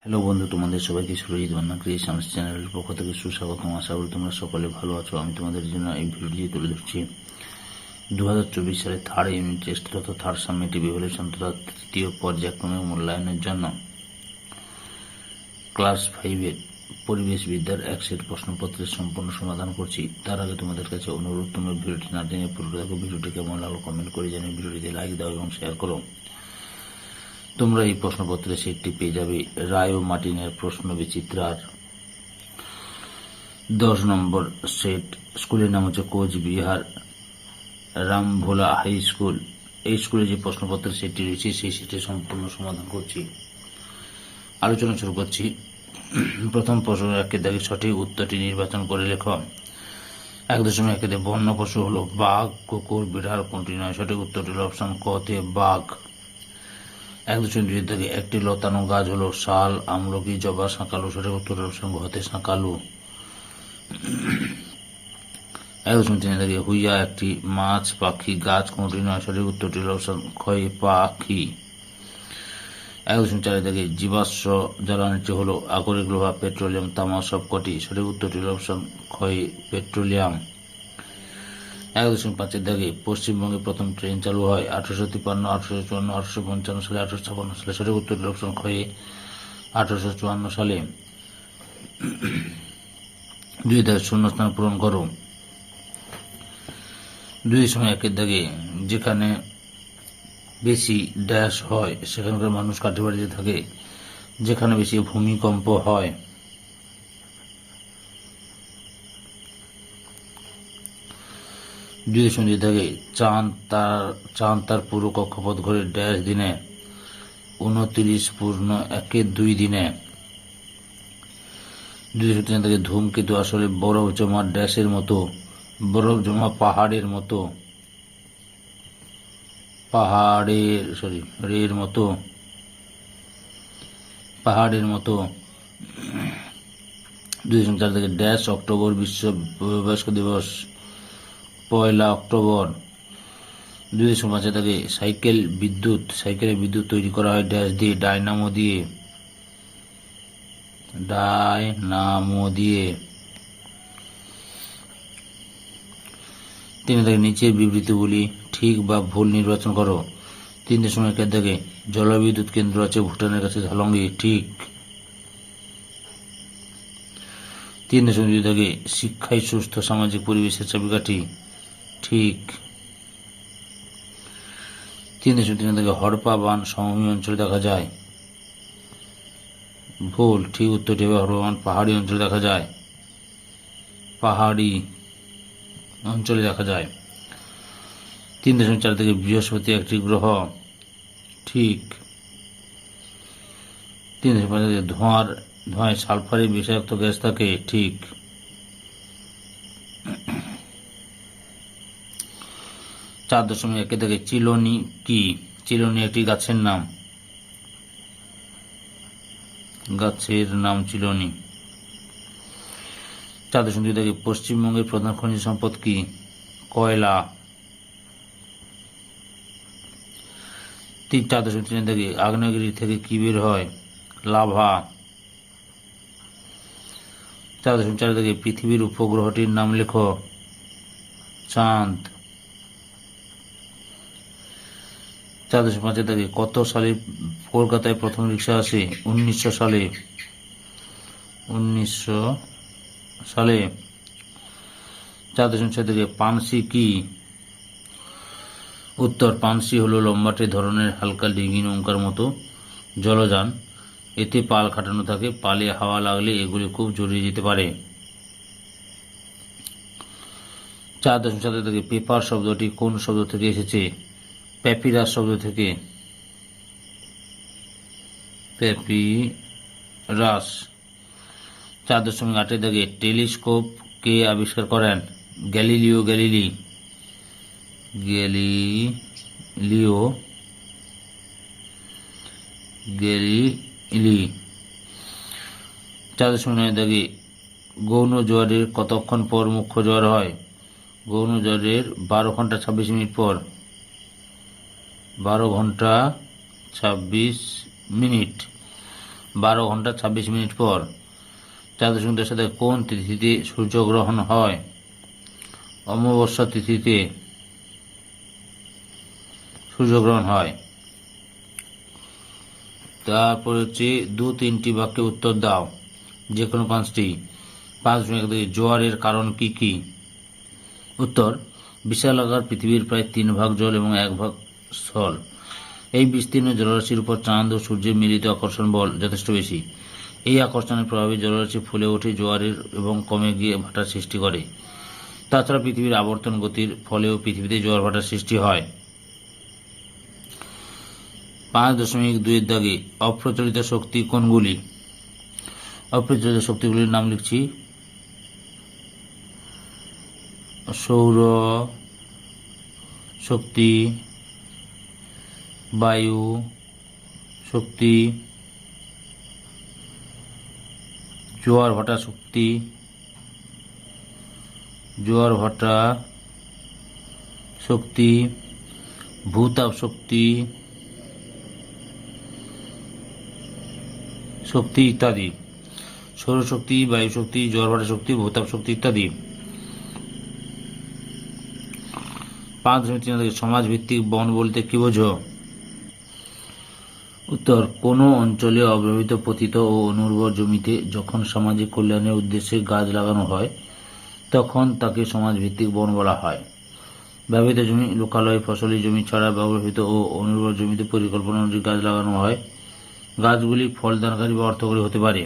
Hello বন্ধু, তোমাদের সবাইকে সুরজিৎ বান্না ক্রিয়েশনস চ্যানেলের পক্ষ থেকে সুস্বাগতম। আশা করি তোমরা সকলে ভালো আছো। আমি তোমাদের জন্য এই ভিডিওটি তুলে ধরছি 2024 সালে থার্ড ইউনিট টেস্ট তথা থার্ড সাবমিটিভ ইভ্যালুয়েশন তথা তৃতীয় পর্যায়ক্রমিক মূল্যায়নের জন্য ক্লাস 5-এর পরিবেশবিদ্যার এক সেট প্রশ্নপত্রের সম্পূর্ণ সমাধান করছি। তার আগে তোমাদের কাছে অনুরোধ, তোমরা ভিডিওটি না টেনে পুরো দেখো। ভিডিওটি কেমন লাগলো কমেন্ট করে জানিয়ে ভিডিওটিতে লাইক দাও এবং শেয়ার করো। তোমরা এই প্রশ্নপত্রের সেটটি পেয়ে যাবে রায় ও মার্টিনের প্রশ্ন বিচিত্রার 10 নম্বর সেট। স্কুলের নাম হচ্ছে কোচবিহার রামভোলা হাই স্কুল। এই স্কুলে যে প্রশ্নপত্রের সেটটি রয়েছে সেই সেটের সম্পূর্ণ সমাধান করছি। আলোচনা শুরু করছি। প্রথম প্রশ্ন, একের দাগে সঠিক উত্তরটি নির্বাচন করে লেখ। 1.1 বন্য পশু হলো বাঘ, কুকুর, বিড়াল, কোনটি নয়? সঠিক উত্তরটি হল অপশন ক তে বাঘ। 1.2 থেকে একটি লতানো গাছ হলো শাল, আমলকি, জবা, শাঁকালু। সঠিক উত্তর অপশন ঘ তে শাঁকালু। 1.3 থেকে হুইয়া একটি মাছ, পাখি, গাছ, কোনটি নয়? সঠিক উত্তরটি হল অপশন খ পাখি। 1.4 থেকে জীবাশ্ম জ্বালানিটি হলো আকরিক, লোহা, পেট্রোলিয়াম, তামা সবকটি। সঠিক উত্তরটি হল অপশন খ পেট্রোলিয়াম। 1.5 থেকে পশ্চিমবঙ্গে প্রথম ট্রেন চালু হয় 1853, 1854, 1855 সালে, 1856 সালে। সঠিক উত্তর অপশন খ 1854 সালে। 2 থেকে শূন্যস্থান পূরণ করো। 2.1 দাগে যেখানে বেশি ড্যাশ হয় সেখানকার মানুষ কাঠি বাড়িতে থাকে। যেখানে বেশি ভূমিকম্প হয়। 2.2 থেকে চাঁদ তার পুরো কক্ষপথ ঘুরে ড্যাশ দিনে 29.12 দিনে। 2.3 থেকে ধূমকেতু আসলে বরফ জমা ড্যাশের মতো? বরফ জমা পাহাড়ের মতো। পাহাড়ের মতো। 2.4 থেকে ড্যাশ অক্টোবর বিশ্ব বয়স্ক দিবস 1 অক্টোবর। 2.5 থেকে সাইকেলের বিদ্যুৎ তৈরি করা হয় ড্যাশ দিয়ে? ডায়নামো দিয়ে। 3 থেকে নিচের বিবৃতিগুলি ঠিক বা ভুল নির্বাচন করো। 3.1 থেকে জলবিদ্যুৎ কেন্দ্র আছে ভুটানের কাছে ঝালঙ্গি, ঠিক। 3.2 থেকে শিক্ষাই সুস্থ সামাজিক পরিবেশের চাবিকাঠি, ঠিক। 3.3 থেকে হরপা বান সমভূমি অঞ্চলে দেখা যায়, ভুল। ঠিক উত্তরটি হবে হরপা বান পাহাড়ি অঞ্চলে দেখা যায়। 3.4 থেকে বৃহস্পতি একটি গ্রহ, ঠিক। 3.5 থেকে ধোঁয়ায় সালফারের বিষাক্ত গ্যাস থাকে, ঠিক। 4.1 থেকে চিলনি কি? চিলনি একটি গাছের নাম চিলনি। 4.2 থেকে পশ্চিমবঙ্গের প্রধান খনিজ সম্পদ কি? কয়লা। 4.3 থেকে আগ্নেয়গিরি থেকে কি বের হয়? লাভা। 4.4 থেকে পৃথিবীর উপগ্রহটির নাম লেখো। চাঁদ। 4.5 থেকে কত সালে কলকাতায় প্রথম রিক্সা আসে? 1900 সালে। 4.6 থেকে পানসি কি? উত্তর, পানসি হলো লম্বাটে ধরনের হালকা ডিঙি নৌকার মতো জলযান। এতে পাল খাটানো থাকে। পালে হাওয়া লাগলে এগুলি খুব জড়িয়ে যেতে পারে। 4.7 থেকে পেপার শব্দটি কোন শব্দ থেকে এসেছে? প্যাপিরাস শব্দ থেকে। প্যাপিরাস। 4.8 থেকে টেলিস্কোপ কে আবিষ্কার করেন? Galileo Galilei. 4.9 থেকে গৌণ জোয়ারের কতক্ষণ পর মুখ্য জোয়ার হয়? গৌণ জোয়ারের 12 ঘন্টা 26 মিনিট পর। 12 ঘন্টা 26 মিনিট। 12:26 পর। 4.10 সাথে কোন তিথিতে সূর্যগ্রহণ হয়? অমাবস্যা তিথিতে সূর্যগ্রহণ হয়। তারপর হচ্ছে 2-3টি বাক্যে উত্তর দাও, যে কোনো 5টি। 5.1 জোয়ারের কারণ কি কি? উত্তর, বিশালাকার পৃথিবীর প্রায় 3 ভাগ জল এবং 1 ভাগ স্থল। এই বিস্তীর্ণ জলরাশির উপর চাঁদ ও সূর্যের মিলিত আকর্ষণ বল যথেষ্ট বেশি। এই আকর্ষণের প্রভাবে জলরাশি ফুলে ওঠে জোয়ারের এবং কমে গিয়ে ভাটার সৃষ্টি করে। তাছাড়া পৃথিবীর আবর্তন গতির ফলেও পৃথিবীতে জোয়ার ভাটার সৃষ্টি হয়। 5.2 দাগে অপ্রচলিত শক্তি কোনগুলি? অপ্রচলিত শক্তিগুলির নাম লিখছি। সৌর শক্তি, বায়ু শক্তি, জোয়ার ভাটা শক্তি, জোয়ার ভাটা শক্তি, ভূতাপ শক্তি শক্তি ইত্যাদি। সৌরশক্তি, বায়ু শক্তি, জোয়ার ভাটা শক্তি, ভূতাপ শক্তি ইত্যাদি। 5.3 সমাজ ভিত্তিক বন বলতে কি বোঝো? উত্তর, কোনো অঞ্চলে অব্যবহৃত পতিত ও অনুর্বর জমিতে যখন সামাজিক কল্যাণের উদ্দেশ্যে গাছ লাগানো হয় তখন তাকে সমাজ ভিত্তিক বন বলা হয়। ব্যবহৃত জমি, লোকালয়, ফসলি জমি ছাড়া ব্যবহৃত ও অনুর্বর জমিতে পরিকল্পনা অনুযায়ী গাছ লাগানো হয়। গাছগুলি ফলদানকারী বা অর্থকরী হতে পারে।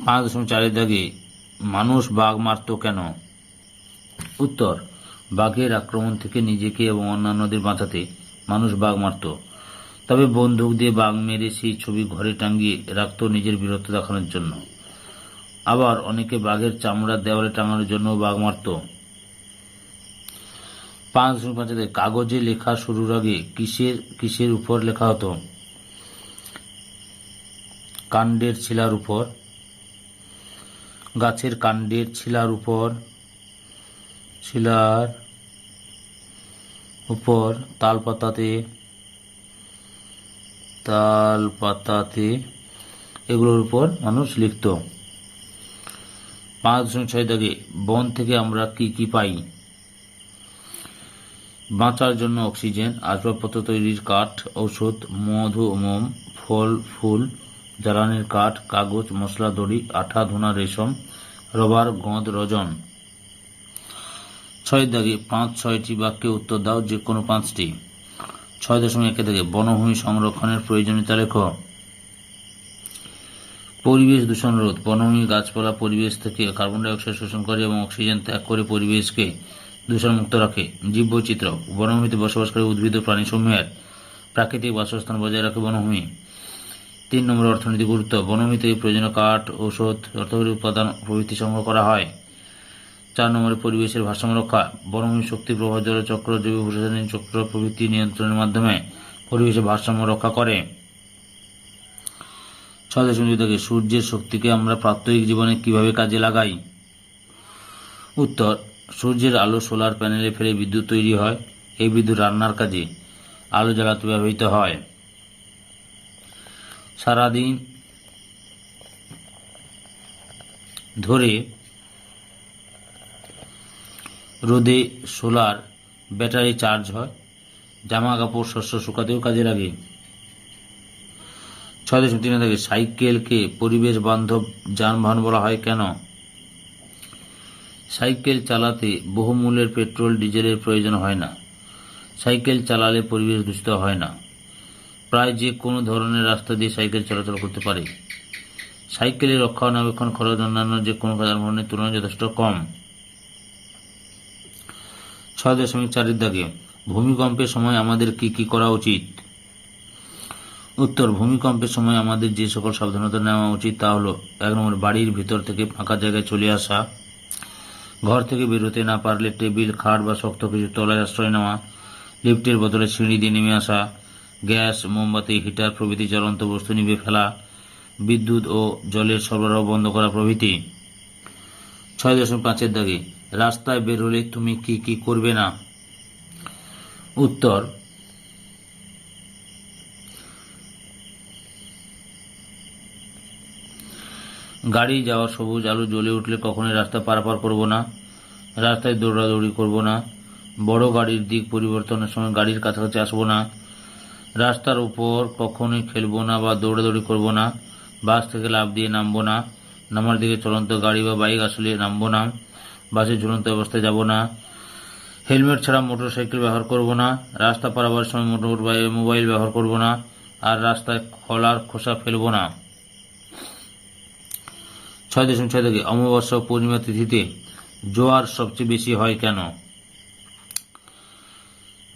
5.4 দাগে মানুষ বাঘ মারত কেন? উত্তর, বাঘের আক্রমণ থেকে নিজেকে এবং অন্যান্যদের বাঁচাতে মানুষ বাঘ মারত। তবে বন্দুক দিয়ে বাঘ মেরে সেই ছবি ঘরে টাঙিয়ে রাখত নিজের বীরত্ব দেখানোর জন্য। আবার অনেকে বাঘের চামড়া দেওয়ালে টাঙানোর জন্য বাঘ মারত। 5.5 কাগজে লেখা শুরুর আগে কিসের উপর লেখা হতো? কাণ্ডের ছিলার উপর, গাছের কাণ্ডের ছিলার উপর, তালপাতাতে এগুলোর উপর মানুষ লিখত। 5.6 দাগে বন থেকে আমরা কি কি পাই? বাঁচার জন্য অক্সিজেন, আসবাবপত্র তৈরির কাঠ, ঔষধ, মধু, মোম, ফল ফুল, জ্বালানির কাঠ, কাগজ, মশলা, দড়ি, আঠা, ধুনা, রেশম, রবার, গঁদ, রজন। 6 দাগে 5-6টি বাক্যে উত্তর দাও, যে কোনো 5টি। 6.1 দাগে বনভূমি সংরক্ষণের প্রয়োজনীয়তা লেখো। পরিবেশ দূষণ রোধ। বনভূমি গাছপালা পরিবেশ থেকে কার্বন ডাই অক্সাইড শোষণ করে এবং অক্সিজেন ত্যাগ করে পরিবেশকে দূষণমুক্ত রাখে। জীববৈচিত্র্য। বনভূমিতে বসবাসকারী উদ্ভিদ ও প্রাণীসমূহের প্রাকৃতিক বাসস্থান বজায় রাখে বনভূমি। 3 নম্বর অর্থনৈতিক গুরুত্ব। বনভূমি থেকে প্রয়োজনীয় কাঠ, ঔষধ, অর্থকরী উপাদান প্রভৃতি সংগ্রহ করা হয়। 4 নম্বরে পরিবেশের ভারসাম্য রক্ষা। বনভূমি শক্তি প্রবাহ, জলচক্র, জৈব প্রশাসনিক চক্র প্রভৃতি নিয়ন্ত্রণের মাধ্যমে পরিবেশের ভারসাম্য রক্ষা করে। 6.2 দাগে সূর্যের শক্তিকে আমরা প্রাত্যহিক জীবনে কিভাবে কাজে লাগাই? উত্তর, সূর্যের আলো সোলার প্যানেলে ফেলে বিদ্যুৎ তৈরি হয়। এই বিদ্যুৎ রান্নার কাজে আলো জ্বালাতে ব্যবহৃত হয়। সারাদিন ধরে রোদে সোলার ব্যাটারি চার্জ হয়। জামা কাপড়, শস্য শুকাতেও কাজে লাগে। 6.3 দাগে সাইকেলকে পরিবেশ বান্ধব যানবাহন বলা হয় কেন? সাইকেল চালাতে বহুমূল্যের পেট্রোল ডিজেলের প্রয়োজন হয় না। সাইকেল চালালে পরিবেশ দূষিত হয় না। প্রায় যে কোনো ধরনের রাস্তা দিয়ে সাইকেল চলাচল করতে পারে। সাইকেলের রক্ষণাবেক্ষণ খরচ অন্যান্য যে কোনো যানবাহনের তুলনায় যথেষ্ট কম। 6.4 দাগে ভূমিকম্পের সময় আমাদের কি কি করা উচিত? উত্তর, ভূমিকম্পের সময় আমাদের যে সকল সাবধানতা নেওয়া উচিত তা হলো: 1 নম্বর, বাড়ির ভিতর থেকে ফাঁকা জায়গায় চলে আসা। ঘর থেকে বেরোতে না পারলে টেবিল, খাট বা শক্ত কিছু তলায় আশ্রয় নেওয়া। লিফটের বদলে সিঁড়ি দিয়ে নেমে আসা। গ্যাস, মোমবাতি, হিটার প্রভৃতি জ্বলন্ত বস্তু নিভে ফেলা। বিদ্যুৎ ও জলের সরবরাহ বন্ধ করা প্রভৃতি। 6.5 দাগে রাস্তায় বের হলে তুমি কি কি করবে না? উত্তর, গাড়ি যাওয়ার সবুজ আলো জ্বলে উঠলে কখনোই রাস্তা পারাপার করব না। রাস্তায় দৌড়াদৌড়ি করব না। বড় গাড়ির দিক পরিবর্তনের সময় গাড়ির কাছাকাছি আসবো না। রাস্তার উপর কখনোই খেলবো না বা দৌড়াদৌড়ি করব না। বাস থেকে লাফ দিয়ে নামবো না। নামার দিকে চলন্ত গাড়ি বা বাইক আসলে নামবো না। বাসে ঝুলন্ত অবস্থায় যাব না। হেলমেট ছাড়া মোটরসাইকেল ব্যবহার করব না। রাস্তা পারাবার সময় মোবাইল ব্যবহার করব না। আর রাস্তায় খোলার খোসা ফেলব না। 6.6 থেকে অমাবস্যা ও পূর্ণিমা তিথিতে জোয়ার সবচেয়ে বেশি হয় কেন?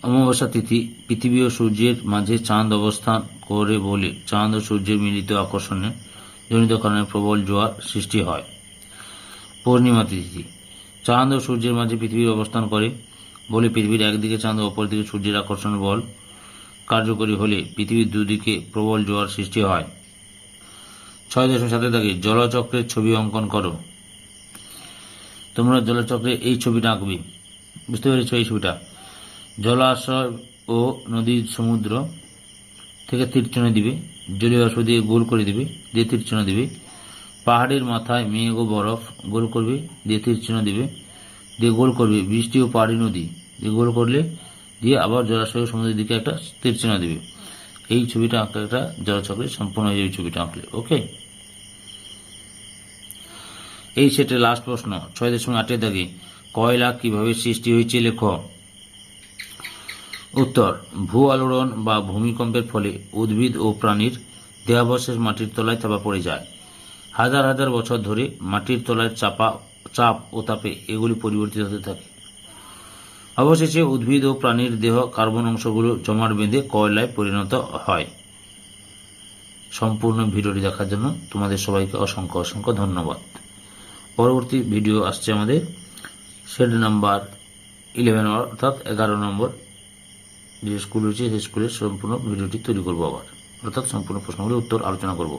অমাবস্যা তিথি পৃথিবী ও সূর্যের মাঝে চাঁদ অবস্থান করে বলে চাঁদ ও সূর্যের মিলিত আকর্ষণে জনিত কারণে প্রবল জোয়ার সৃষ্টি হয়। পূর্ণিমা তিথি চাঁদ ও সূর্যের মাঝে পৃথিবীর অবস্থান করে বলে পৃথিবীর একদিকে চাঁদ ও অপরদিকে সূর্যের আকর্ষণ বল কার্যকরী হলে পৃথিবীর দুদিকে প্রবল জোয়ার সৃষ্টি হয়। 6.7 থেকে জলচক্রের ছবি অঙ্কন করো। তোমরা জলচক্রে এই ছবিটা আঁকবে। বুঝতে পেরেছ? এই ছবিটা জলাশয় ও নদী সমুদ্র থেকে তীরচিহ্ন দিবে, জলীয় বাষ্প দিয়ে গোল করে দিবে, দিয়ে তীরচিহ্ন দিবে। পাহাড়ের মাথায় মেঘ ও বরফ গোল করবে, দিয়ে তীরচিহ্ন দিবে, দিয়ে গোল করবে। বৃষ্টি ও পাহাড়ি নদী দিয়ে গোল করলে দিয়ে আবার জলাশয় ও সমুদ্রের দিকে একটা তীরচিহ্ন দিবে। এই ছবিটা আঁকলে একটা জলচক্রে সম্পূর্ণ হয়ে যাবে ছবিটা আঁকলে। ওকে, এই সেটের লাস্ট প্রশ্ন 6.8 থেকে কয়লা কিভাবে সৃষ্টি হয়েছে লেখো। উত্তর, ভূ আলোড়ন বা ভূমিকম্পের ফলে উদ্ভিদ ও প্রাণীর দেহাবশেষ মাটির তলায় চাপা পড়ে যায়। হাজার হাজার বছর ধরে মাটির তলায় চাপ ও তাপে এগুলি পরিবর্তিত হতে থাকে। অবশেষে উদ্ভিদ ও প্রাণীর দেহ কার্বন অংশগুলো জমাট বেঁধে কয়লায় পরিণত হয়। সম্পূর্ণ ভিডিওটি দেখার জন্য তোমাদের সবাইকে অসংখ্য অসংখ্য ধন্যবাদ। পরবর্তী ভিডিও আসছে আমাদের সেট নাম্বার 11 অর্থাৎ 11 নম্বর যে স্কুল রয়েছে সেই স্কুলের সম্পূর্ণ ভিডিওটি তৈরি করবো আবার, অর্থাৎ সম্পূর্ণ প্রশ্নগুলির উত্তর আলোচনা করব।